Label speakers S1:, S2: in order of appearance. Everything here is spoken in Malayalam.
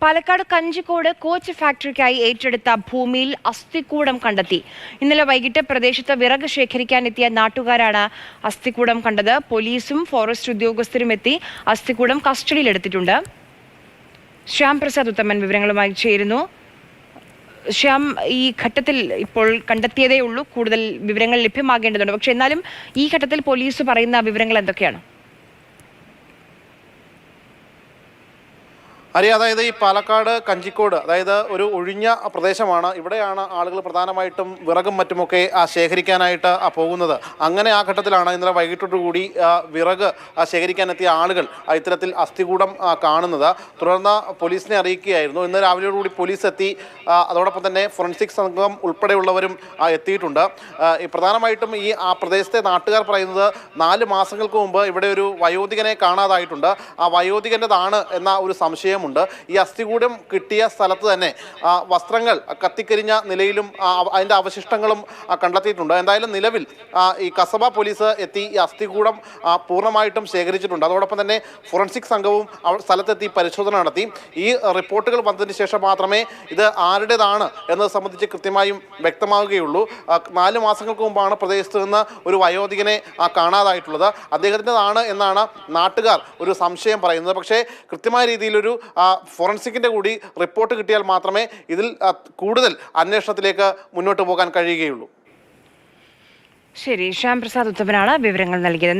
S1: പാലക്കാട് കഞ്ചിക്കോട് കോച്ച് ഫാക്ടറിക്കായി ഏറ്റെടുത്ത ഭൂമിയിൽ അസ്ഥികൂടം കണ്ടെത്തി. ഇന്നലെ വൈകിട്ട് പ്രദേശത്ത് വിറക് ശേഖരിക്കാനെത്തിയ നാട്ടുകാരാണ് അസ്ഥികൂടം കണ്ടത്. പോലീസും ഫോറസ്റ്റ് ഉദ്യോഗസ്ഥരും എത്തി അസ്ഥികൂടം കസ്റ്റഡിയിലെടുത്തിട്ടുണ്ട്. ശ്യാം പ്രസാദ് ഉത്തമൻ വിവരങ്ങളുമായി ചേരുന്നു. ശ്യാം, ഈ ഘട്ടത്തിൽ ഇപ്പോൾ കണ്ടെത്തിയതേ ഉള്ളൂ, കൂടുതൽ വിവരങ്ങൾ ലഭ്യമാകേണ്ടതുണ്ട്. പക്ഷെ എന്നാലും ഈ ഘട്ടത്തിൽ പോലീസ് പറയുന്ന വിവരങ്ങൾ എന്തൊക്കെയാണ്?
S2: അതായത് ഈ പാലക്കാട് കഞ്ചിക്കോട്, അതായത് ഒരു ഒഴിഞ്ഞ പ്രദേശമാണ്. ഇവിടെയാണ് ആളുകൾ പ്രധാനമായിട്ടും വിറകും മറ്റുമൊക്കെ ശേഖരിക്കാനായിട്ട് പോകുന്നത്. അങ്ങനെ ആ ഘട്ടത്തിലാണ് ഇന്നലെ വൈകിട്ടോടുകൂടി വിറക് ശേഖരിക്കാനെത്തിയ ആളുകൾ ഇത്തരത്തിൽ അസ്ഥികൂടം കാണുന്നത്. തുടർന്ന് പോലീസിനെ അറിയിക്കുകയായിരുന്നു. ഇന്ന് രാവിലെയോടുകൂടി പോലീസ് എത്തി. അതോടൊപ്പം തന്നെ ഫോറൻസിക് സംഘം ഉൾപ്പെടെയുള്ളവരും എത്തിയിട്ടുണ്ട്. പ്രധാനമായിട്ടും ആ പ്രദേശത്തെ നാട്ടുകാർ പറയുന്നത് 4 മാസങ്ങൾക്ക് മുമ്പ് ഇവിടെ ഒരു വയോധികനെ കാണാതായിട്ടുണ്ട്. ആ വയോധികൻ്റെതാണ് എന്ന ഒരു സംശയം. ഈ അസ്ഥികൂടം കിട്ടിയ സ്ഥലത്ത് തന്നെ വസ്ത്രങ്ങൾ കത്തിക്കരിഞ്ഞ നിലയിലും അതിൻ്റെ അവശിഷ്ടങ്ങളും കണ്ടെത്തിയിട്ടുണ്ട്. എന്തായാലും നിലവിൽ ഈ കസബ പോലീസ് എത്തി ഈ അസ്ഥികൂടം പൂർണ്ണമായിട്ടും ശേഖരിച്ചിട്ടുണ്ട്. അതോടൊപ്പം തന്നെ ഫോറൻസിക് സംഘവും സ്ഥലത്തെത്തി പരിശോധന നടത്തി. ഈ റിപ്പോർട്ടുകൾ വന്നതിന് ശേഷം മാത്രമേ ഇത് ആരുടേതാണ് എന്നത് സംബന്ധിച്ച് കൃത്യമായും വ്യക്തമാവുകയുള്ളൂ. 4 മാസങ്ങൾക്ക് മുമ്പാണ് പ്രദേശത്ത് നിന്ന് ഒരു വയോധികനെ കാണാതായിട്ടുള്ളത്. അദ്ദേഹത്തിൻ്റെതാണ് എന്നാണ് നാട്ടുകാർ ഒരു സംശയം പറയുന്നത്. പക്ഷേ കൃത്യമായ രീതിയിലൊരു ഫോറൻസിക്കിൻ്റെ കൂടി റിപ്പോർട്ട് കിട്ടിയാൽ മാത്രമേ ഇതിൽ കൂടുതൽ അന്വേഷണത്തിലേക്ക് മുന്നോട്ട് പോകാൻ കഴിയുകയുള്ളൂ.
S1: ശരി, ശ്യാം പ്രസാദ് ഉത്തമനാണ് വിവരങ്ങൾ നൽകിയത്.